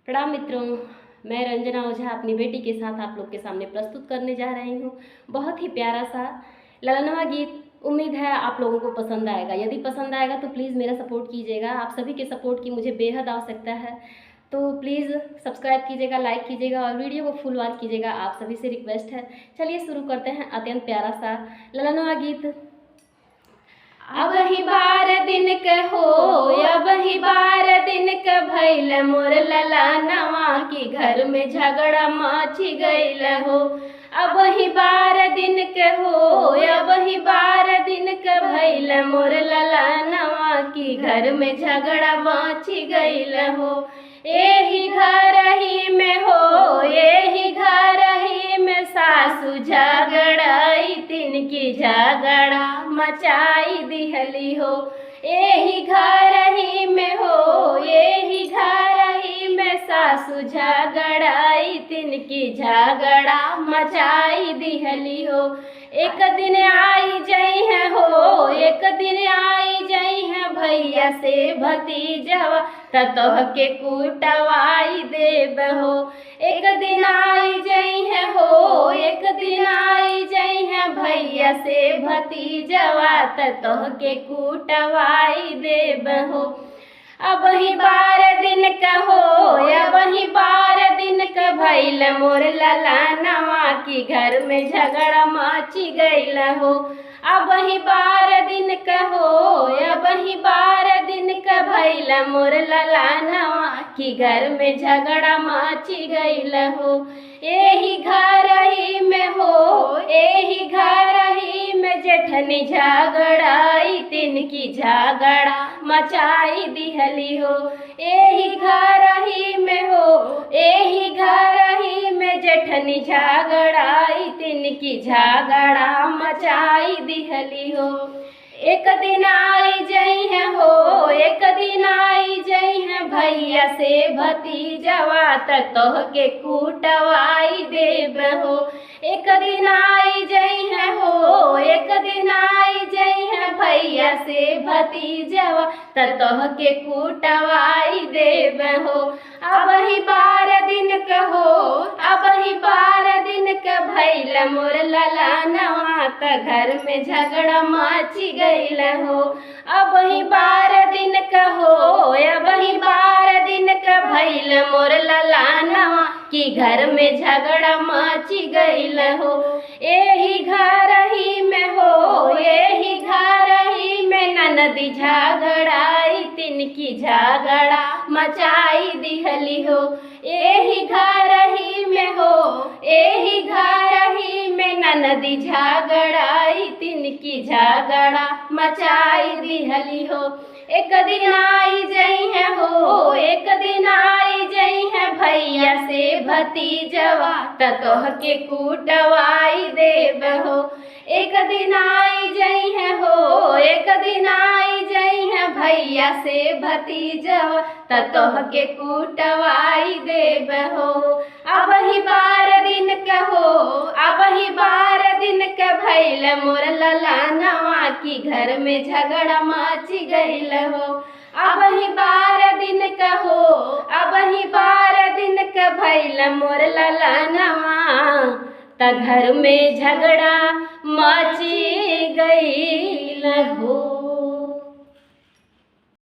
प्रणाम मित्रों, मैं रंजना ओझा अपनी बेटी के साथ आप लोग के सामने प्रस्तुत करने जा रही हूँ। बहुत ही प्यारा सा ललनवा गीत। उम्मीद है आप लोगों को पसंद आएगा। यदि पसंद आएगा तो प्लीज़ मेरा सपोर्ट कीजिएगा। आप सभी के सपोर्ट की मुझे बेहद आवश्यकता है, तो प्लीज़ सब्सक्राइब कीजिएगा, लाइक कीजिएगा और वीडियो को फुल वॉच कीजिएगा। आप सभी से रिक्वेस्ट है। चलिए शुरू करते हैं अत्यंत प्यारा सा ललनवा गीत। अब ही बार दिन के हो, अब ही बार दिन के भइल मोर ललनवा की घर में झगड़ा मची गइल हो। अब ही बार दिन के हो, अब ही बार दिन के भइल मोर ललनवा की घर में झगड़ा मची गइल हो। एही घर ही में हो, एही घर ही में सासू झगड़ाई तिनकी झगड़ा मचाई दिहली हो। एही घर ही में हो, एही घर ही में सासू झगड़ाई तिनकी झगड़ा मचाई दिहली हो। एक दिन आई जई है हो, एक दिन आई जई है भैया से भतीजवा ततोह के कुटवाई देब हो। एक दिन आई जई है हो, एक दिन आई जई है भैया से भतीजवा ततोह के कुटवाई देब हो। अब ही बार दिन का हो, अब ही बार दिन का भइल मोर ललनवा की घर में झगड़ा मची गइल हो। अब ही बार दिन का हो, अब ही बार दिन का भइल मोर ललनवा की घर में झगड़ा मची गइल हो। एही घर ही में हो, एही घर ही में जेठनी झगड़ाई तिनकी झगड़ा मचाई दिहली हो। एही घर ही में हो, एही घर ही में जेठनी झगड़ाई तिनकी झगड़ा मचाई दिहली हो। एक दिन आई जई है हो, एक दिन आई जई है भैया से भतीजवा ततोह के कुटवाई देब हो। एक दिन आई जई है हो, एक दिन आई जई है भैया से भतीजवा ततोह के कुटवाई देब हो। अब ही बार दिन का हो, अब ही बार दिन का भइल मोर ललनवा त घर में झगड़ा मची गइल हो। अब ही बार दिन का हो, अब ही बार दिन का भइल मोर ललनवा की घर में झगड़ा मची गइल हो। एही घर ही में हो, एही घर ही में ननदी झगड़ाई तिनकी झगड़ा मचाई दिहली हो। एही घर ही में हो, एही घर ही में ननदी झगड़ाई तिनकी झगड़ा मचाई दिहली हो। एक दिन आई जई है हो, एक दिन आई जई है भैया से भतीजवा ततोह के कुटवाई देब हो। एक दिन आई जई है हो, एक दिन आई जई है भैया से भतीजवा ततोह के कुटवाई देब हो। अब ही बार दिन का हो, अब ही बार दिन का भइल मोर ललनवा की घर में झगड़ा मची गइल हो। अब ही बार दिन का हो, अब ही बार दिन का भइल मोर ललनवा त घर में झगड़ा मची गइल हो।